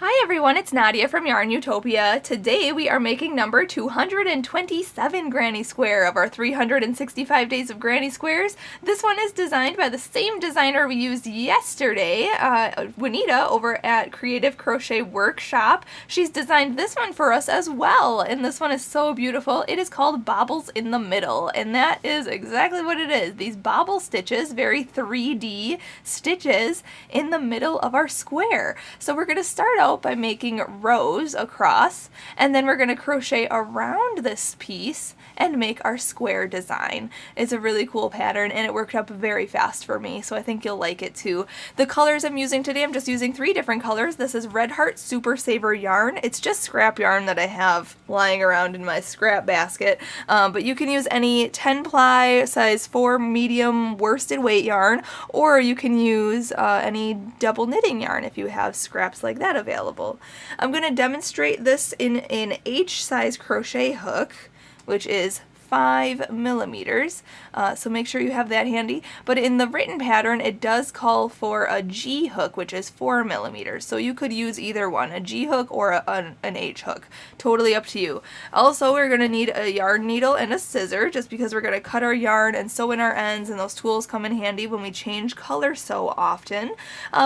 Hi everyone, it's Nadia from YARNutopia. Today we are making number 227 Granny Square of our 365 Days of Granny Squares. This one is designed by the same designer we used yesterday, Juanita, over at Creative Crochet Workshop. She's designed this one for us as well, and this one is so beautiful. It is called Bobbles in the Middle, and that is exactly what it is. These bobble stitches, very 3D stitches in the middle of our square. So we're going to start out by making rows across, and then we're going to crochet around this piece and make our square design. It's a really cool pattern and it worked up very fast for me, so I think you'll like it too. The colors I'm using today, I'm just using 3 different colors. This is Red Heart Super Saver yarn. It's just scrap yarn that I have lying around in my scrap basket, but you can use any 10 ply size 4 medium worsted weight yarn, or you can use any double knitting yarn if you have scraps like that available. I'm going to demonstrate this in an H size crochet hook, which is 5 millimeters, so make sure you have that handy. But in the written pattern it does call for a G hook, which is 4 millimeters, so you could use either one, a G hook or an H hook, totally up to you. Also, we're going to need a yarn needle and a scissor, just because we're going to cut our yarn and sew in our ends, and those tools come in handy when we change color so often.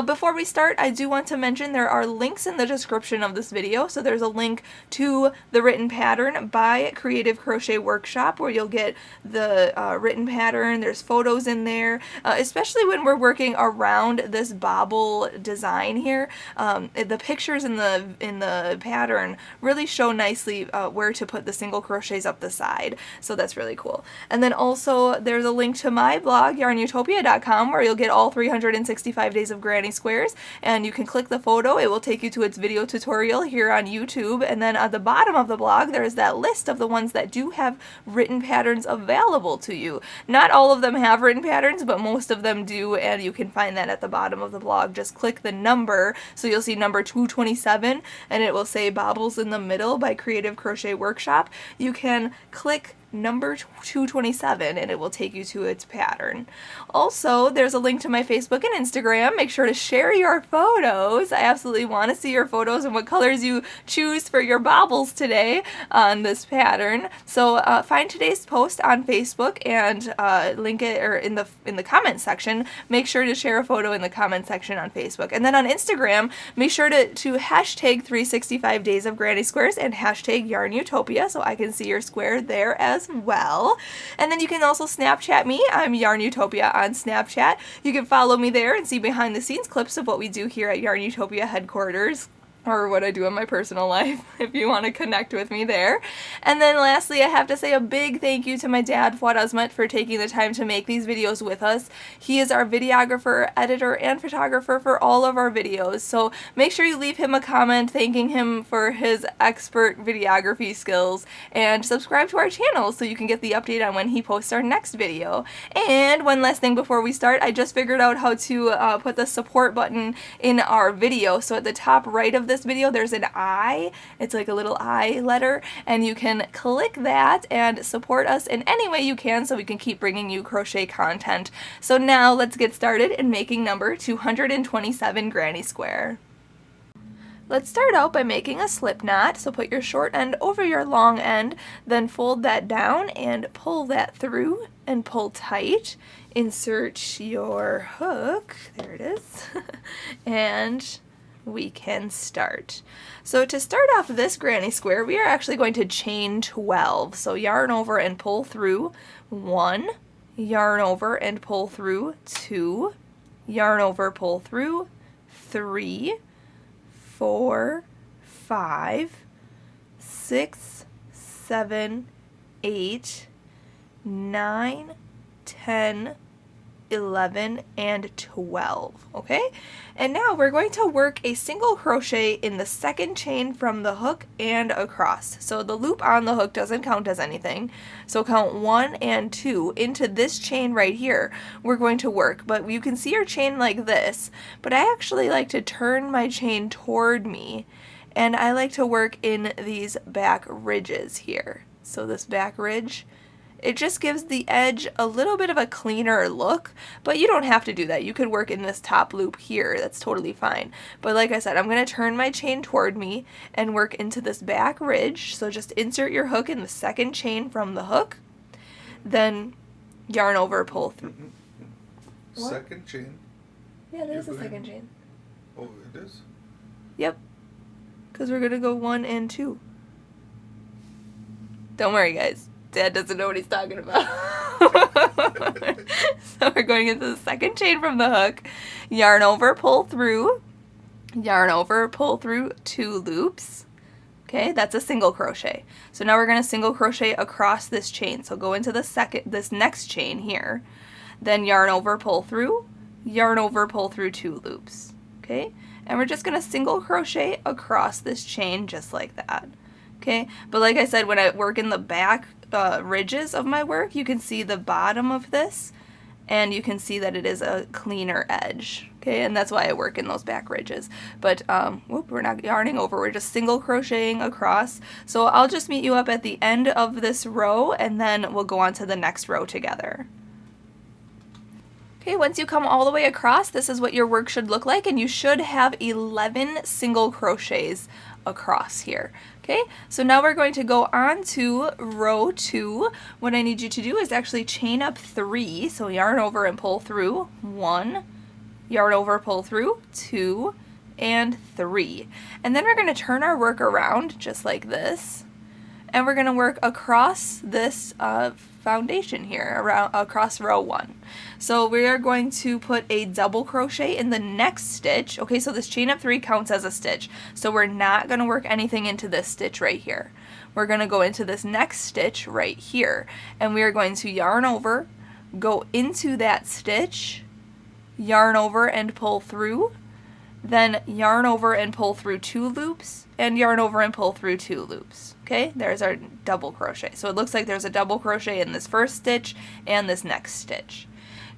Before we start, I do want to mention there are links in the description of this video. So there's a link to the written pattern by Creative Crochet Workshop, where you'll get the written pattern. There's photos in there, especially when we're working around this bobble design here. The pictures in the pattern really show nicely where to put the single crochets up the side, so that's really cool. And then also there's a link to my blog, YARNutopia.com, where you'll get all 365 days of Granny Squares, and you can click the photo. It will take you to its video tutorial here on YouTube, and then at the bottom of the blog there's that list of the ones that do have written patterns available to you. Not all of them have written patterns, but most of them do, and you can find that at the bottom of the blog. Just click the number, so you'll see number 227, and it will say Bobbles in the Middle by Creative Crochet Workshop. You can click number 227 and it will take you to its pattern. Also, there's a link to my Facebook and Instagram. Make sure to share your photos. I absolutely want to see your photos and what colors you choose for your bobbles today on this pattern. So find today's post on Facebook and link it or in the comment section. Make sure to share a photo in the comment section on Facebook. And then on Instagram, make sure to hashtag 365 Days of Granny Squares and hashtag YARNutopia, so I can see your square there as well. And then you can also Snapchat me. I'm YARNutopia on Snapchat. You can follow me there and see behind the scenes clips of what we do here at YARNutopia headquarters, or what I do in my personal life, if you want to connect with me there. And then lastly, I have to say a big thank you to my dad, Fuad, Azmat, for taking the time to make these videos with us. He is our videographer, editor, and photographer for all of our videos, so make sure you leave him a comment thanking him for his expert videography skills, and subscribe to our channel so you can get the update on when he posts our next video. And one last thing before we start, I just figured out how to put the support button in our video. So at the top right of this video there's an I. It's like a little I letter, and you can click that and support us in any way you can so we can keep bringing you crochet content. So now let's get started in making number 227 Granny Square. Let's start out by making a slip knot. So put your short end over your long end, then fold that down and pull that through and pull tight. Insert your hook, there it is, and we can start. So to start off this Granny Square, we are actually going to chain 12. So yarn over and pull through 1, yarn over and pull through 2, yarn over, pull through 3, 4, 5, 6, 7, 8, 9, 10, 11, and 12. Okay, and now we're going to work a single crochet in the second chain from the hook and across. So the loop on the hook doesn't count as anything, so count 1 and 2 into this chain right here. We're going to work, but you can see your chain like this, but I actually like to turn my chain toward me, and I like to work in these back ridges here. So this back ridge It just gives the edge a little bit of a cleaner look, but you don't have to do that. You could work in this top loop here. That's totally fine. But like I said, I'm going to turn my chain toward me and work into this back ridge. So just insert your hook in the second chain from the hook, then yarn over, pull through. Second chain? Yeah, there's a second chain. Oh, it is? Yep. Because we're going to go 1 and 2. Don't worry, guys. Dad doesn't know what he's talking about. So we're going into the second chain from the hook. Yarn over, pull through. Yarn over, pull through 2 loops. Okay, that's a single crochet. So now we're going to single crochet across this chain. So go into this next chain here. Then yarn over, pull through. Yarn over, pull through 2 loops. Okay, and we're just going to single crochet across this chain just like that. Okay, but like I said, when I work in the back ridges of my work, you can see the bottom of this, and you can see that it is a cleaner edge. Okay, and that's why I work in those back ridges. But we're not yarning over, we're just single crocheting across. So I'll just meet you up at the end of this row, and then we'll go on to the next row together. Okay, once you come all the way across, this is what your work should look like, and you should have 11 single crochets across here. Okay, so now we're going to go on to row 2. What I need you to do is actually chain up 3, so yarn over and pull through 1, yarn over, pull through 2, and 3. And then we're going to turn our work around just like this, and we're going to work across this foundation here, across row 1. So we are going to put a double crochet in the next stitch. Okay, so this chain up 3 counts as a stitch. So we're not going to work anything into this stitch right here. We're going to go into this next stitch right here, and we are going to yarn over, go into that stitch, yarn over and pull through, then yarn over and pull through 2 loops, and yarn over and pull through 2 loops. Okay, there's our double crochet. So it looks like there's a double crochet in this first stitch and this next stitch.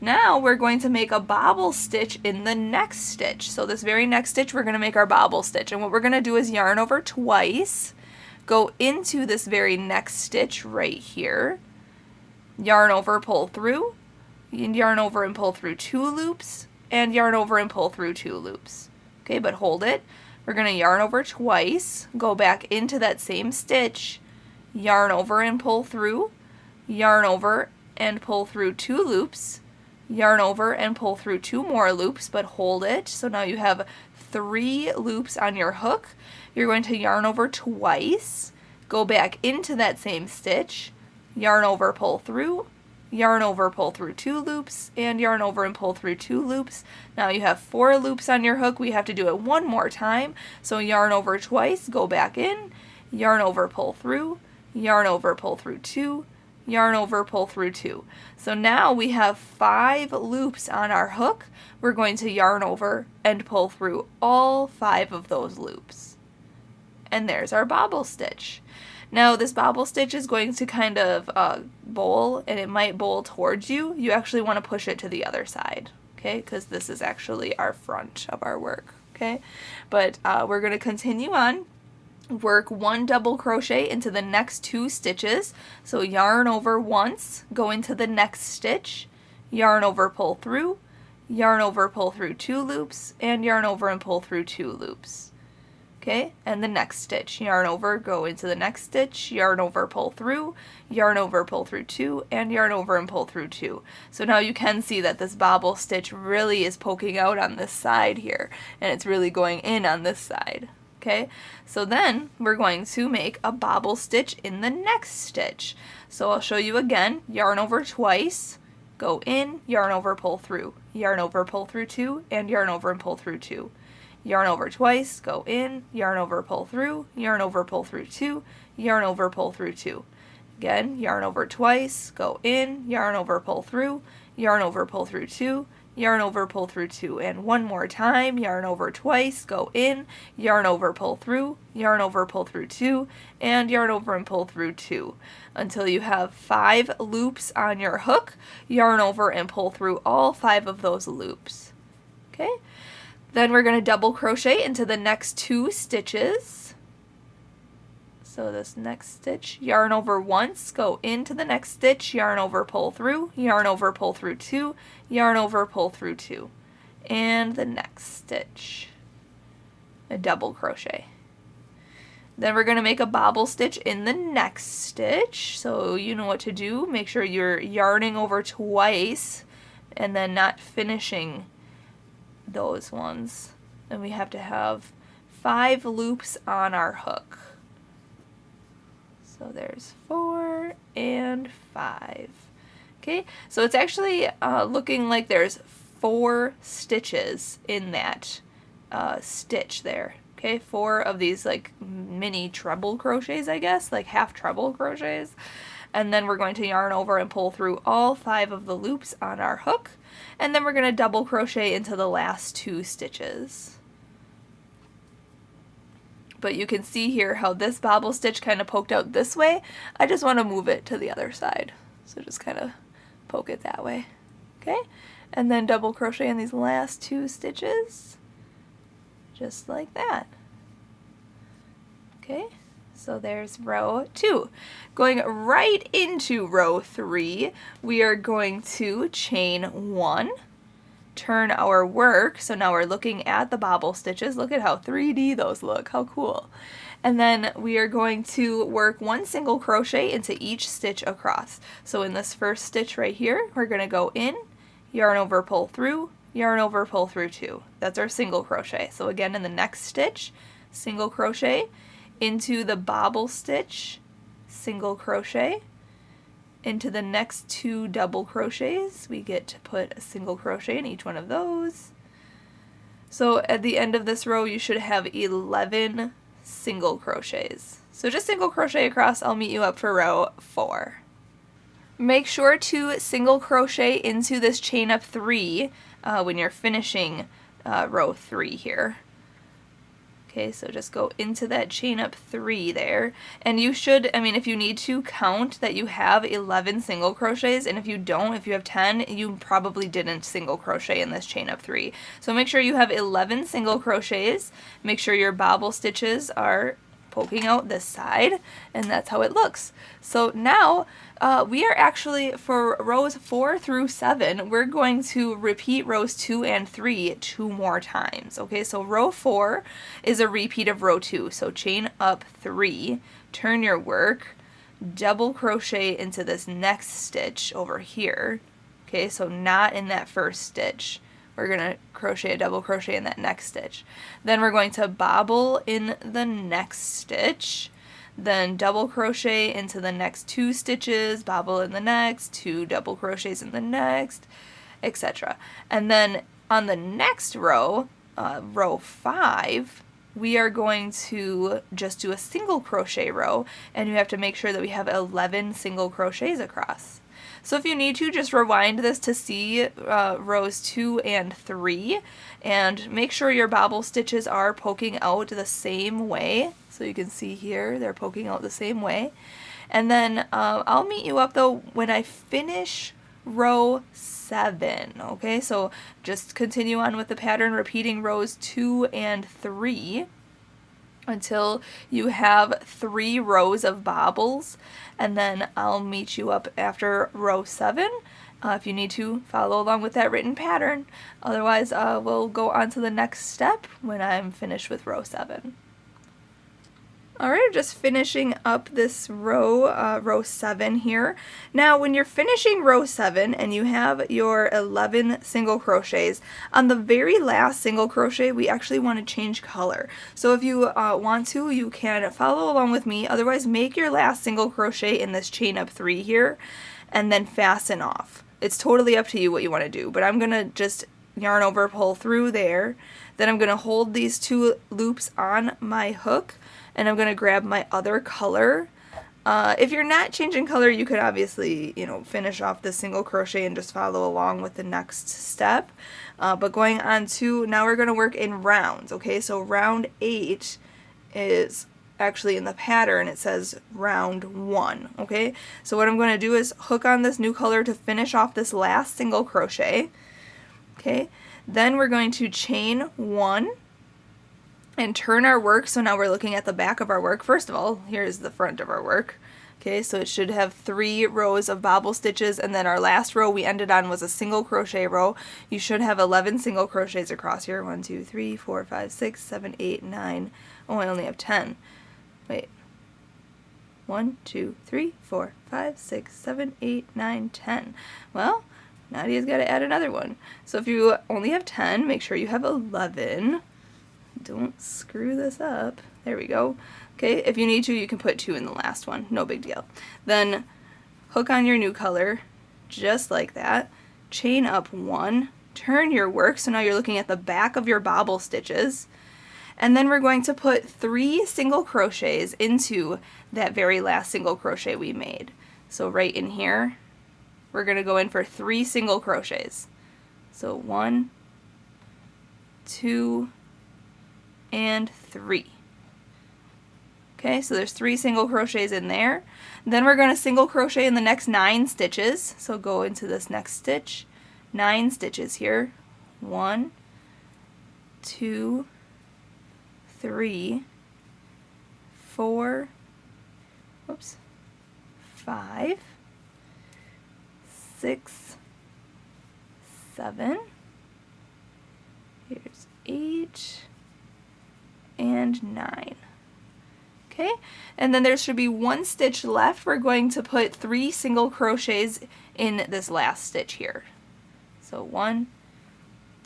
Now we're going to make a bobble stitch in the next stitch. So this very next stitch, we're going to make our bobble stitch. And what we're going to do is yarn over twice, go into this very next stitch right here, yarn over, pull through, and yarn over and pull through 2 loops, and yarn over and pull through 2 loops. Okay, but hold it. We're going to yarn over twice, go back into that same stitch, yarn over and pull through, yarn over and pull through 2 loops, yarn over and pull through 2 more loops, but hold it. So now you have 3 loops on your hook. You're going to yarn over twice, go back into that same stitch, yarn over, pull through, yarn over, pull through 2 loops, and yarn over and pull through 2 loops. Now you have 4 loops on your hook. We have to do it one more time. So yarn over twice, go back in, yarn over, pull through, yarn over, pull through 2, yarn over, pull through 2. So now we have 5 loops on our hook. We're going to yarn over and pull through all 5 of those loops. And there's our bobble stitch. Now this bobble stitch is going to kind of bowl, and it might bowl towards you. You actually want to push it to the other side, okay, because this is actually our front of our work, okay. But we're going to continue on. Work 1 double crochet into the next 2 stitches. So yarn over once, go into the next stitch, yarn over, pull through, yarn over, pull through 2 loops, and yarn over and pull through 2 loops. Okay, and the next stitch, yarn over, go into the next stitch, yarn over, pull through, yarn over, pull through 2, and yarn over and pull through 2. So now you can see that this bobble stitch really is poking out on this side here, and it's really going in on this side. Okay, so then we're going to make a bobble stitch in the next stitch. So I'll show you again, yarn over twice, go in, yarn over, pull through, yarn over, pull through 2, and yarn over and pull through 2. Yarn over twice, go in, yarn over, pull through, yarn over, pull through 2, yarn over, pull through 2. Again, yarn over twice, go in, yarn over, pull through, yarn over, pull through 2, yarn over, pull through 2. And one more time, yarn over twice, go in, yarn over, pull through, yarn over, pull through 2, and yarn over and pull through 2. Until you have 5 loops on your hook, yarn over and pull through all 5 of those loops. Okay? Then we're going to double crochet into the next 2 stitches. So this next stitch, yarn over once, go into the next stitch, yarn over, pull through, yarn over, pull through 2, yarn over, pull through 2. And the next stitch, a double crochet. Then we're going to make a bobble stitch in the next stitch. So you know what to do. Make sure you're yarning over twice and then not finishing those ones. And we have to have 5 loops on our hook. So there's 4 and 5. Okay, so it's actually looking like there's 4 stitches in that stitch there. Okay, 4 of these like mini treble crochets, I guess, like half treble crochets. And then we're going to yarn over and pull through all 5 of the loops on our hook. And then we're going to double crochet into the last 2 stitches. But you can see here how this bobble stitch kind of poked out this way. I just want to move it to the other side. So just kind of poke it that way. Okay? And then double crochet in these last 2 stitches. Just like that. Okay? So there's row 2. Going right into row 3, we are going to chain 1. Turn our work, so now we're looking at the bobble stitches. Look at how 3D those look, how cool. And then we are going to work 1 single crochet into each stitch across. So in this first stitch right here, we're going to go in, yarn over, pull through, yarn over, pull through 2. That's our single crochet. So again in the next stitch, single crochet, into the bobble stitch, single crochet, into the next 2 double crochets. We get to put a single crochet in each one of those. So at the end of this row you should have 11 single crochets. So just single crochet across. I'll meet you up for row 4. Make sure to single crochet into this chain up 3 when you're finishing row 3 here. Okay, so just go into that chain up 3 there, and you should, I mean, if you need to, count that you have 11 single crochets, and if you don't, if you have 10, you probably didn't single crochet in this chain up 3. So make sure you have 11 single crochets, make sure your bobble stitches are poking out this side, and that's how it looks. So now we are actually, for rows 4 through 7, we're going to repeat rows 2 and 3 2 more times. Okay, so row 4 is a repeat of row 2. So chain up 3, turn your work, double crochet into this next stitch over here. Okay, so not in that first stitch. We're going to crochet a double crochet in that next stitch. Then we're going to bobble in the next stitch, then double crochet into the next 2 stitches, bobble in the next, 2 double crochets in the next, etc. And then on the next row, row 5, we are going to just do a single crochet row, and you have to make sure that we have 11 single crochets across. So if you need to, just rewind this to see rows 2 and 3, and make sure your bobble stitches are poking out the same way. So you can see here, they're poking out the same way. And then I'll meet you up though when I finish row 7, okay? So just continue on with the pattern, repeating rows 2 and 3 until you have 3 rows of bobbles, and then I'll meet you up after row 7 if you need to follow along with that written pattern. Otherwise, we'll go on to the next step when I'm finished with row 7. Alright, just finishing up this row, row 7 here. Now when you're finishing row 7 and you have your 11 single crochets, on the very last single crochet we actually want to change color. So if you want to, you can follow along with me, otherwise make your last single crochet in this chain up 3 here and then fasten off. It's totally up to you what you want to do, but I'm going to just yarn over, pull through there, then I'm going to hold these 2 loops on my hook, and I'm going to grab my other color. If you're not changing color, you could obviously, you know, finish off the single crochet and just follow along with the next step. But going on to, now we're going to work in rounds, okay? So round 8 is actually in the pattern, it says round 1, okay? So what I'm going to do is hook on this new color to finish off this last single crochet, okay? Then we're going to chain 1, and turn our work. So now we're looking at the back of our work. First of all, here's the front of our work. Okay, so it should have 3 rows of bobble stitches, and then our last row we ended on was a single crochet row. You should have 11 single crochets across here. 1, 2, 3, 4, 5, 6, 7, 8, 9. Oh, I only have 10. Wait. 1, 2, 3, 4, 5, 6, 7, 8, 9, 10. Well, Nadia's got to add another one. So if you only have 10, make sure you have 11. Don't screw this up. There we go. Okay, if you need to, you can put 2 in the last one. No big deal. Then hook on your new color, just like that. Chain up 1. Turn your work, so now you're looking at the back of your bobble stitches. And then we're going to put 3 single crochets into that very last single crochet we made. So right in here, we're going to go in for 3 single crochets. So 1, 2, and 3. Okay, so there's 3 single crochets in there. Then we're going to single crochet in the next 9 stitches. So go into this next stitch, 9 stitches here. 1, 2, 3, 4, 5, 6, 7, here's 8, and 9. Okay, and then there should be 1 stitch left. We're going to put 3 single crochets in this last stitch here. So 1,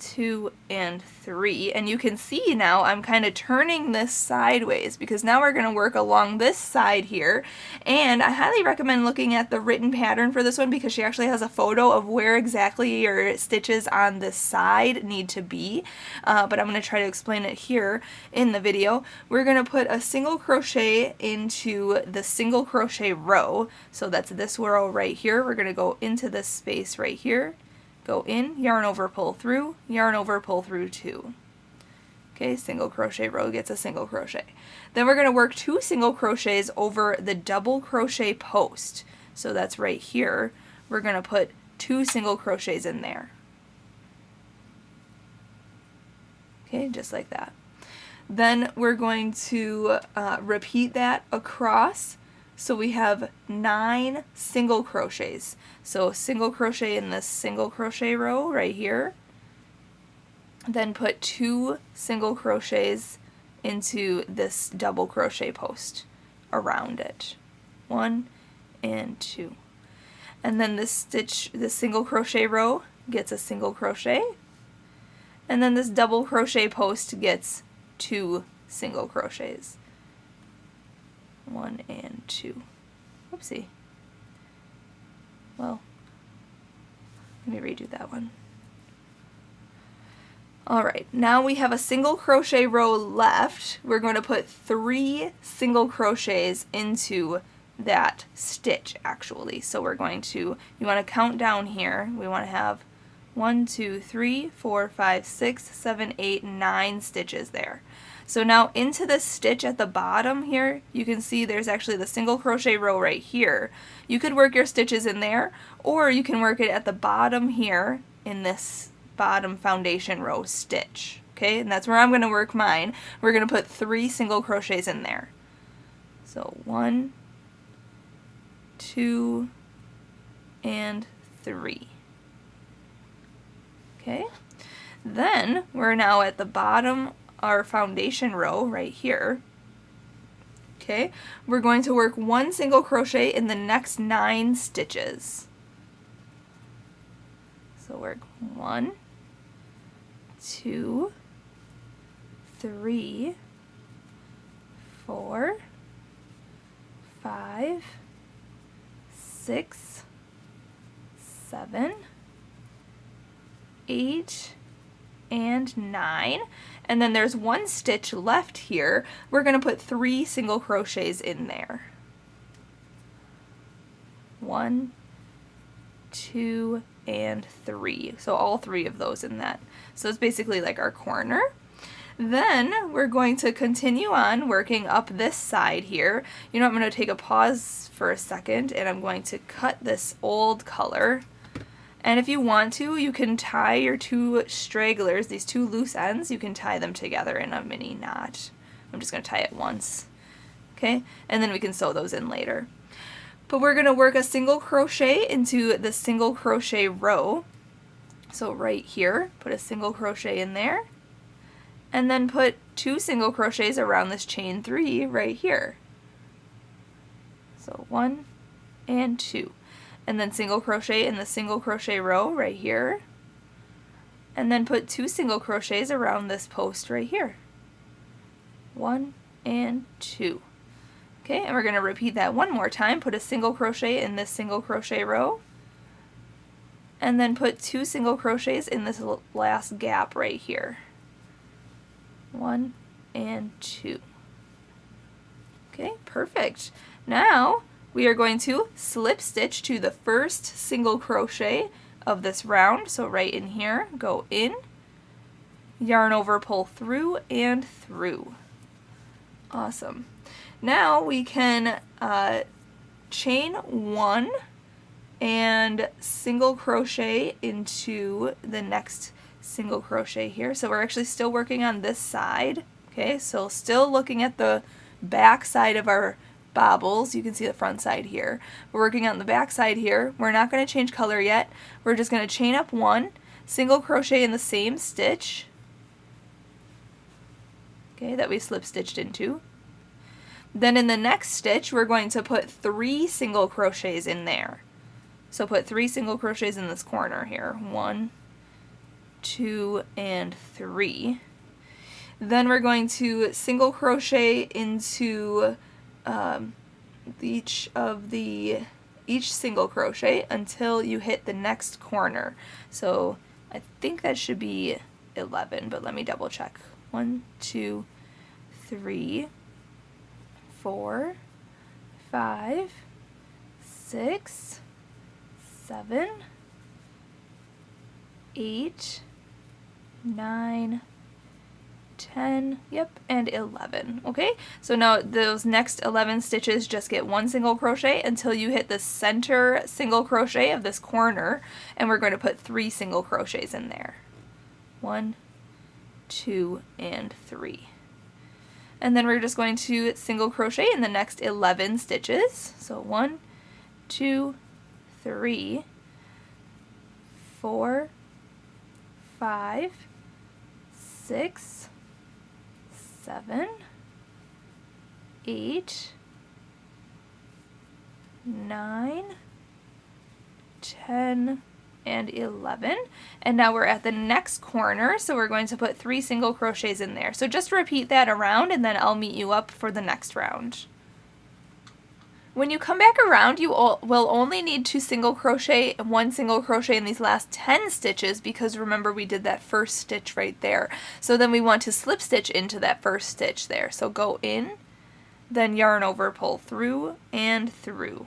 2, and 3, and you can see now I'm kind of turning this sideways because now we're going to work along this side here, and I highly recommend looking at the written pattern for this one because she actually has a photo of where exactly your stitches on this side need to be, but I'm going to try to explain it here in the video. We're going to put a single crochet into the single crochet row, so that's this row right here. We're going to go into this space right here, go in, yarn over, pull through, yarn over, pull through 2. Okay, single crochet row gets a single crochet. Then we're going to work 2 single crochets over the double crochet post. So that's right here. We're going to put 2 single crochets in there. Okay, just like that. Then we're going to repeat that across. So we have 9 single crochets. So single crochet in this single crochet row right here. Then put 2 single crochets into this double crochet post around it. 1 and 2. And then this stitch, this single crochet row gets a single crochet. And then this double crochet post gets 2 single crochets. 1 and 2. Whoopsie. Well, let me redo that one. Alright, now we have a single crochet row left. We're going to put 3 single crochets into that stitch actually. So we're going to, you want to count down here. We want to have 1, 2, 3, 4, 5, 6, 7, 8, 9 stitches there. So now into this stitch at the bottom here, you can see there's actually the single crochet row right here. You could work your stitches in there, or you can work it at the bottom here in this bottom foundation row stitch. Okay, and that's where I'm going to work mine. We're going to put 3 single crochets in there. So 1, 2, and 3. Okay, then we're now at the bottom, our foundation row right here. Okay, we're going to work 1 single crochet in the next 9 stitches. So work 1, 2, 3, 4, 5, 6, 7, 8, and 9, and then there's 1 stitch left here. We're going to put 3 single crochets in there. 1, 2, and 3. So all 3 of those in that. So it's basically like our corner. Then we're going to continue on working up this side here. You know, I'm going to take a pause for a second and I'm going to cut this old color And if you want to, you can tie your two stragglers, these two loose ends, you can tie them together in a mini knot. I'm just going to tie it once. Okay, and then we can sew those in later. But we're going to work a single crochet into the single crochet row. So right here, put a single crochet in there, and then put 2 single crochets around this chain 3 right here. So 1 and 2. And then single crochet in the single crochet row right here, and then put 2 single crochets around this post right here. 1 and 2. Okay, and we're going to repeat that one more time. Put a single crochet in this single crochet row, and then put 2 single crochets in this last gap right here. 1 and 2. Okay, perfect. Now we are going to slip stitch to the first single crochet of this round. So right in here, go in, yarn over, pull through and through. Awesome. Now we can chain 1 and single crochet into the next single crochet here. So we're actually still working on this side. Okay, so still looking at the back side of our bobbles. You can see the front side here. We're working on the back side here. We're not going to change color yet. We're just going to chain up 1, single crochet in the same stitch, okay, that we slip stitched into. Then in the next stitch, we're going to put 3 single crochets in there. So put 3 single crochets in this corner here. 1, 2, and 3. Then we're going to single crochet into each single crochet until you hit the next corner. So I think that should be 11, but let me double check. 1, 2, 3, 4, 5, 6, 7, 8, 9, 10, yep, and 11. Okay, so now those next 11 stitches just get 1 single crochet until you hit the center single crochet of this corner, and we're going to put 3 single crochets in there. 1, 2, and 3. And then we're just going to single crochet in the next 11 stitches. So 1, 2, 3, 4, 5, 6, 7, 8, 9, 10, and 11. And now we're at the next corner, so we're going to put 3 single crochets in there. So just repeat that around, and then I'll meet you up for the next round. When you come back around, you will only need 2 single crochet and 1 single crochet in these last 10 stitches, because remember we did that first stitch right there. So then we want to slip stitch into that first stitch there. So go in, then yarn over, pull through and through.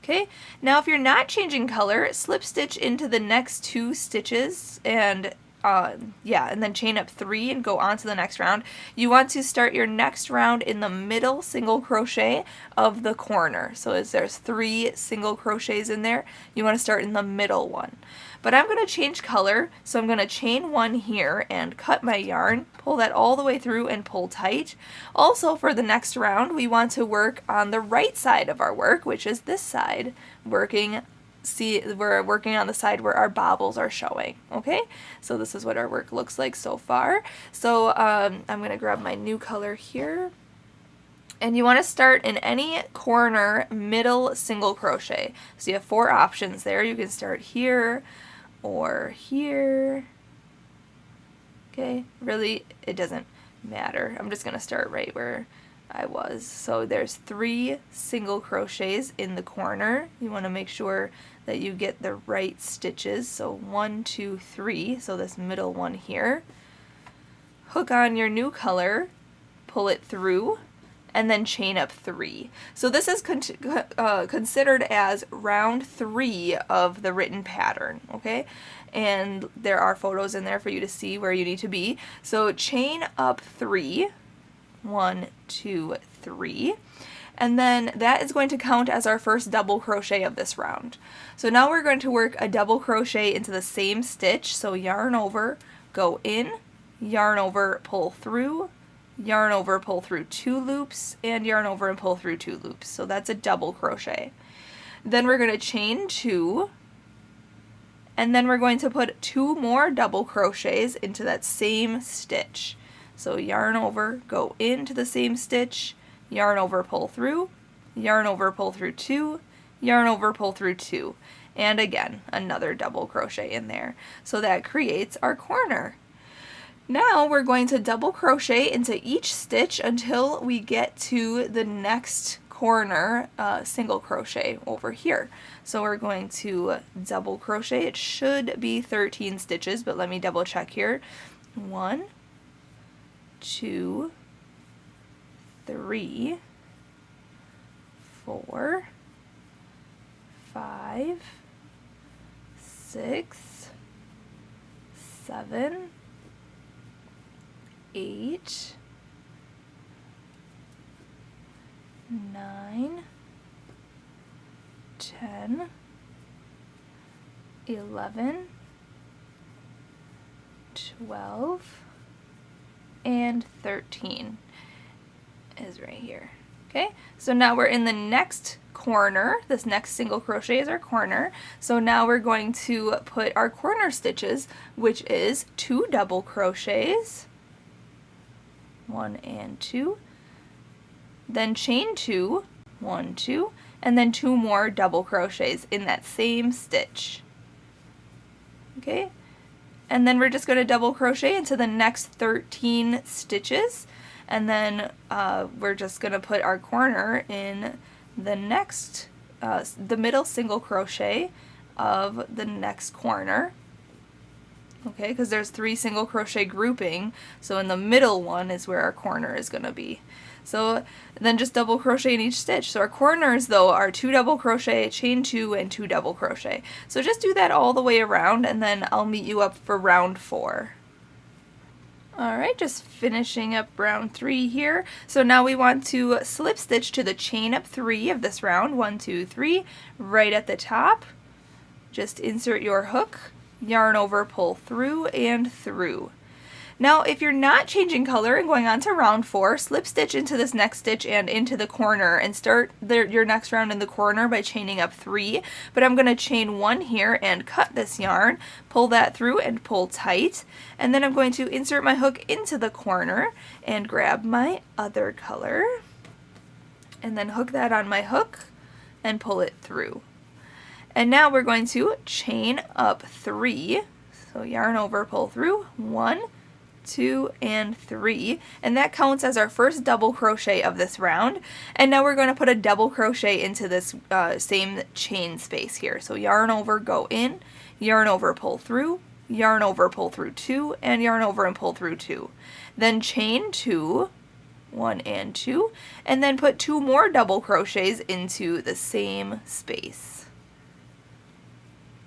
Okay, now if you're not changing color, slip stitch into the next 2 stitches and and then chain up 3 and go on to the next round. You want to start your next round in the middle single crochet of the corner. So as there's 3 single crochets in there, you want to start in the middle one. But I'm going to change color, so I'm going to chain 1 here and cut my yarn, pull that all the way through and pull tight. Also for the next round, we want to work on the right side of our work, which is this side, we're working on the side where our bobbles are showing, okay? So this is what our work looks like so far. So I'm going to grab my new color here. And you want to start in any corner middle single crochet. So you have 4 options there. You can start here or here. Okay, really it doesn't matter. I'm just going to start right where I was. So there's 3 single crochets in the corner. You want to make sure that you get the right stitches. So 1, 2, 3. So this middle one here. Hook on your new color, pull it through, and then chain up 3. So this is considered as round 3 of the written pattern, okay? And there are photos in there for you to see where you need to be. So chain up 3, 1, 2, 3. And then that is going to count as our first double crochet of this round. So now we're going to work a double crochet into the same stitch. So yarn over, go in, yarn over, pull through, yarn over, pull through 2 loops, and yarn over and pull through 2 loops. So that's a double crochet. Then we're going to chain 2, and then we're going to put 2 more double crochets into that same stitch. So yarn over, go into the same stitch, yarn over, pull through, yarn over, pull through 2, yarn over, pull through 2, and again another double crochet in there. So that creates our corner. Now we're going to double crochet into each stitch until we get to the next corner single crochet over here. So we're going to double crochet. It should be 13 stitches, but let me double check here. 1, 2, 3, 4, 5, 6, 7, 8, 9, 10, 11, 12, and 13 is right here. Okay, so now we're in the next corner. This next single crochet is our corner. So now we're going to put our corner stitches, which is 2 double crochets, 1 and 2, then chain 2, 1, 2, and then 2 more double crochets in that same stitch. Okay, and then we're just going to double crochet into the next 13 stitches, and then we're just going to put our corner in the next, the middle single crochet of the next corner. Okay, because there's 3 single crochet grouping, so in the middle one is where our corner is going to be. So then just double crochet in each stitch. So our corners though are 2 double crochet, chain 2, and 2 double crochet. So just do that all the way around, and then I'll meet you up for round 4. Alright, just finishing up round 3 here. So now we want to slip stitch to the chain up 3 of this round, 1, 2, 3, right at the top. Just insert your hook, yarn over, pull through, and through. Now if you're not changing color and going on to round 4, slip stitch into this next stitch and into the corner and start your next round in the corner by chaining up 3. But I'm going to chain 1 here and cut this yarn, pull that through and pull tight, and then I'm going to insert my hook into the corner and grab my other color and then hook that on my hook and pull it through. And now we're going to chain up 3, so yarn over, pull through, 1, 2, and 3, and that counts as our first double crochet of this round. And now we're going to put a double crochet into this same chain space here. So yarn over, go in, yarn over, pull through, yarn over, pull through 2, and yarn over and pull through 2. Then chain 2, 1 and 2, and then put 2 more double crochets into the same space.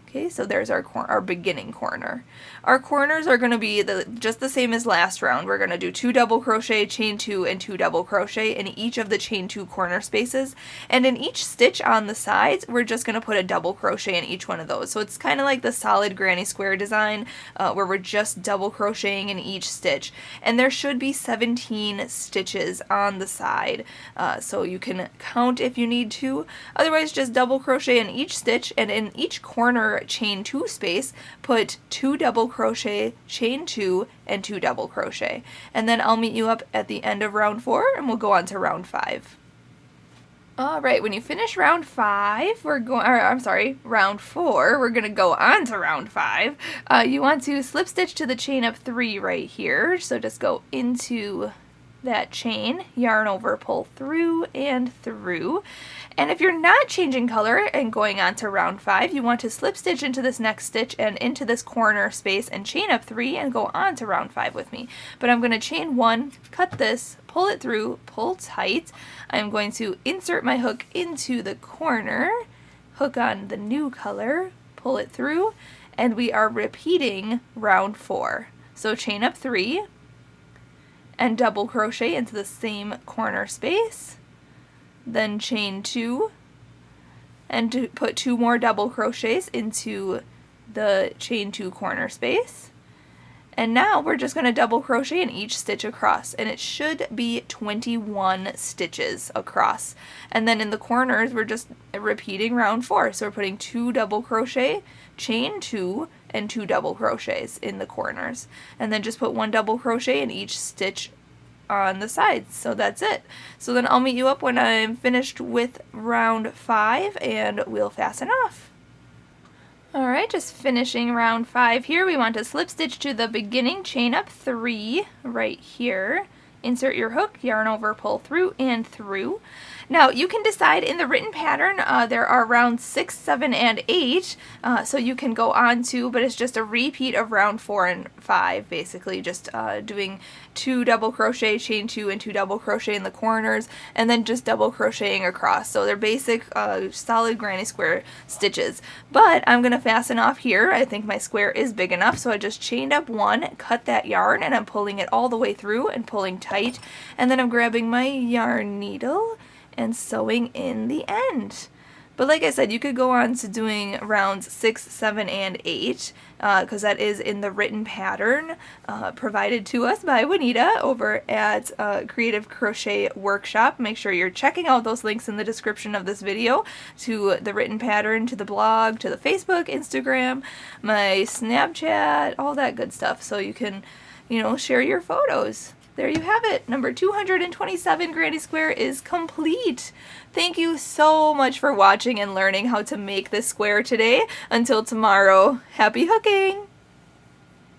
Okay, so there's our beginning corner. Our corners are going to be just the same as last round. We're going to do 2 double crochet, chain 2, and 2 double crochet in each of the chain 2 corner spaces. And in each stitch on the sides, we're just going to put a double crochet in each one of those. So it's kind of like the solid granny square design where we're just double crocheting in each stitch. And there should be 17 stitches on the side, so you can count if you need to. Otherwise, just double crochet in each stitch, and in each corner chain 2 space, put 2 double crochet, chain 2, and 2 double crochet. And then I'll meet you up at the end of round 4 and we'll go on to round 5. Alright, when you finish round 5, round 4, we're going to go on to round 5. You want to slip stitch to the chain up 3 right here. So just go into that chain, yarn over, pull through, and through. And if you're not changing color and going on to round 5, you want to slip stitch into this next stitch and into this corner space and chain up 3 and go on to round 5 with me. But I'm going to chain 1, cut this, pull it through, pull tight. I'm going to insert my hook into the corner, hook on the new color, pull it through, and we are repeating round 4. So chain up 3, and double crochet into the same corner space, then chain 2, and to put 2 more double crochets into the chain 2 corner space. And now we're just going to double crochet in each stitch across, and it should be 21 stitches across. And then in the corners we're just repeating round 4, so we're putting 2 double crochet, chain 2, and 2 double crochets in the corners, and then just put 1 double crochet in each stitch on the sides. So that's it. So then I'll meet you up when I'm finished with round 5 and we'll fasten off. Alright, just finishing round 5 here. We want to slip stitch to the beginning, chain up 3 right here. Insert your hook, yarn over, pull through, and through. Now you can decide in the written pattern, there are rounds 6, 7, and 8, so you can go on to, but it's just a repeat of round 4 and 5, basically just doing 2 double crochet, chain 2, and 2 double crochet in the corners, and then just double crocheting across. So they're basic solid granny square stitches. But I'm going to fasten off here. I think my square is big enough, so I just chained up 1, cut that yarn, and I'm pulling it all the way through and pulling tight, and then I'm grabbing my yarn needle and sewing in the end. But like I said, you could go on to doing rounds 6, 7, and 8, because that is in the written pattern provided to us by Juanita over at Creative Crochet Workshop. Make sure you're checking out those links in the description of this video to the written pattern, to the blog, to the Facebook, Instagram, my Snapchat, all that good stuff, so you can, you know, share your photos. There you have it. Number 227 Granny Square is complete. Thank you so much for watching and learning how to make this square today. Until tomorrow, happy hooking!